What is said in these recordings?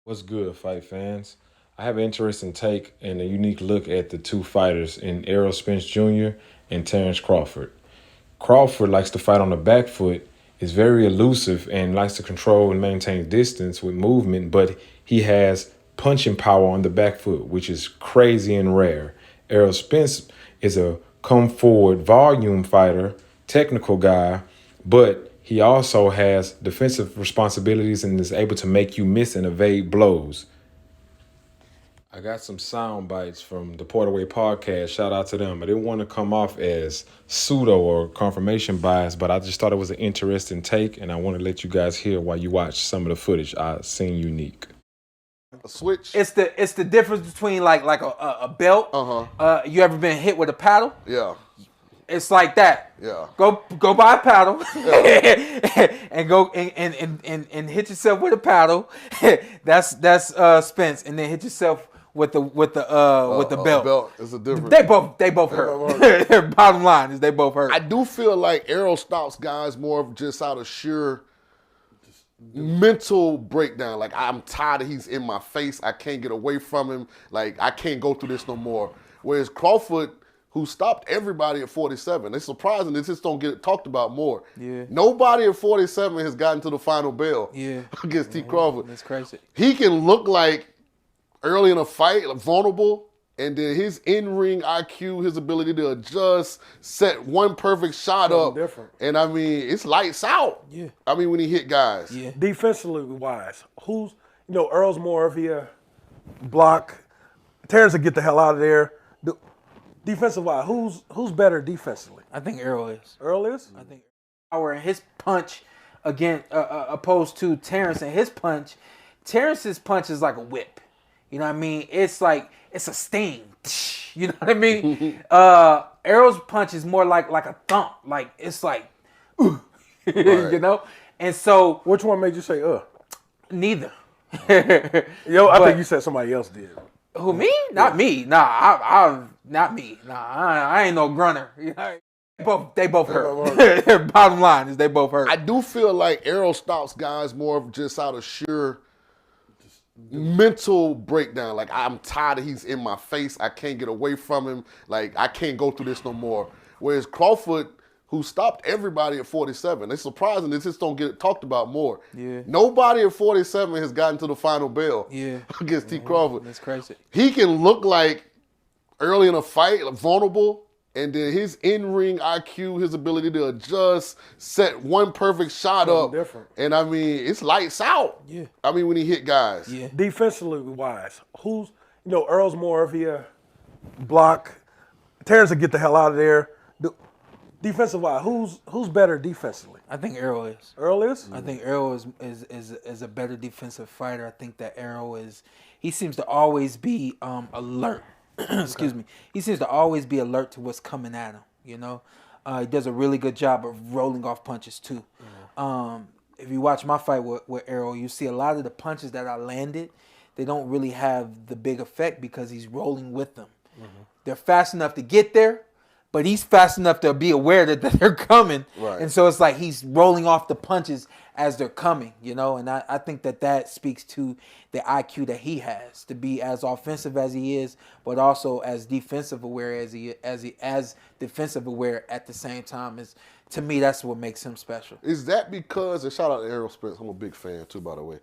What's good, fight fans? I have an interesting take and a unique look at the two fighters in Errol Spence Jr. and Terence Crawford. Crawford likes to fight on the back foot, is very elusive, and likes to control and maintain distance with movement, but he has punching power on the back foot, which is crazy and rare. Errol Spence is a come forward volume fighter, technical guy, but he also has defensive responsibilities and is able to make you miss and evade blows. I got some sound bites from the Portaway podcast. Shout out to them. I didn't want to come off as pseudo or confirmation bias, but I just thought it was an interesting take, and I want to let you guys hear while you watch some of the footage I seen unique. A switch. It's the difference between like a belt. You ever been hit with a paddle? Yeah. It's like that. Yeah. Go buy a paddle and go and hit yourself with a paddle. that's Spence, and then hit yourself with the belt. Belt is a difference. They both hurt. Bottom line is they both hurt. I do feel like Errol stops guys more of just out of sheer mental breakdown. Like, I'm tired of he's in my face. I can't get away from him. Like, I can't go through this no more. Whereas Crawford, who stopped everybody at 47. It's surprising they just don't get talked about more. Yeah. Nobody at 47 has gotten to the final bell against T. Crawford. That's crazy. He can look like early in a fight, like vulnerable, and then his in-ring IQ, his ability to adjust, set one perfect shot up. Different. And I mean, it's lights out. Yeah. I mean, when he hit guys. Yeah. Defensively wise, Earl's more of your block. Terence will get the hell out of there. Defensive wise, who's better defensively? I think Errol is. Earl is? I think power and his punch again opposed to Terence and his punch. Terrence's punch is like a whip. You know what I mean? It's like it's a sting. You know what I mean? Errol's punch is more like a thump. Like it's like Right. you know? And so Which one made you say neither. I think you said somebody else did. Who, me? Not me. Nah, I not me. Nah, I ain't no grunter. They both hurt. Bottom line is they both hurt. I do feel like Errol stops guys more of just out of sheer mental breakdown. Like, I'm tired of he's in my face. I can't get away from him. Like, I can't go through this no more. Whereas Crawford, who stopped everybody at 47. It's surprising they just don't get talked about more. Yeah. Nobody at 47 has gotten to the final bell against T. Crawford. That's crazy. He can look like early in a fight, like vulnerable, and then his in-ring IQ, his ability to adjust, set one perfect shot up. Different. And I mean, it's lights out. Yeah. I mean, when he hit guys. Yeah. Defensively wise, Earl's more of your block. Terence will get the hell out of there. Defensive wise, who's better defensively? I think Errol is. Earl is? I think Errol is a better defensive fighter. I think that Errol he seems to always be alert. Excuse me. He seems to always be alert to what's coming at him, you know? He does a really good job of rolling off punches too. If you watch my fight with Errol, you see a lot of the punches that I landed, they don't really have the big effect because he's rolling with them. They're fast enough to get there, but he's fast enough to be aware that they're coming. Right. And so it's like he's rolling off the punches as they're coming, you know? And I think that speaks to the IQ that he has to be as offensive as he is, but also as defensive aware as defensive aware at the same time. To me, that's what makes him special. Is that because, and shout out to Errol Spence, I'm a big fan too, by the way.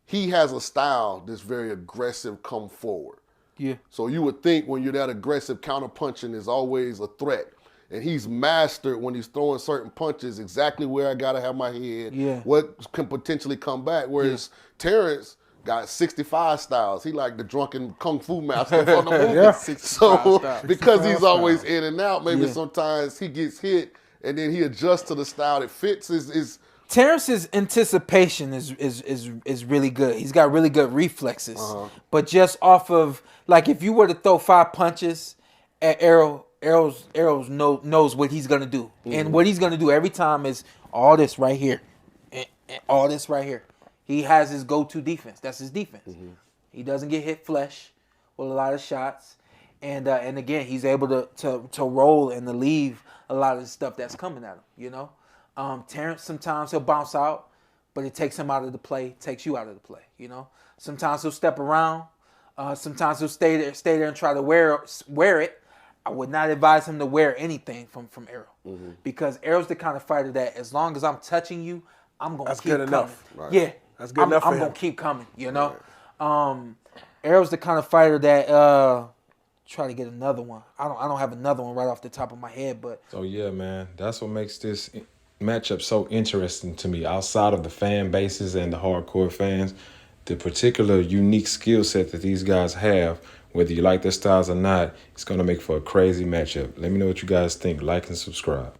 He has a style that's very aggressive, come forward. Yeah. So you would think when you're that aggressive, counter-punching is always a threat. And he's mastered when he's throwing certain punches exactly where I got to have my head, what can potentially come back. Whereas Terence got 65 styles. He like the drunken kung fu master from the movie. So because he's always in and out, maybe sometimes he gets hit and then he adjusts to the style that fits his Terrence's anticipation is really good. He's got really good reflexes. But just off of, like, if you were to throw 5 punches at Errol knows what he's going to do. And what he's going to do every time is all this right here. And all this right here. He has his go-to defense. That's his defense. He doesn't get hit flush with a lot of shots. And again, he's able to roll and to leave a lot of the stuff that's coming at him, you know? Terence, sometimes he'll bounce out, but it takes him out of the play, takes you out of the play. Sometimes he'll step around. Sometimes he'll stay there and try to wear it. I would not advise him to wear anything from Errol, because Errol's the kind of fighter that as long as I'm touching you, I'm gonna keep coming. Enough. Right. Yeah, that's good enough. I'm gonna keep coming. Errol's the kind of fighter that try to get another one. I don't have another one right off the top of my head, but So yeah, man, that's what makes this matchup so interesting to me. Outside of the fan bases and the hardcore fans, the particular unique skill set that these guys have, whether you like their styles or not, it's gonna make for a crazy matchup. Let me know what you guys think. Like and subscribe.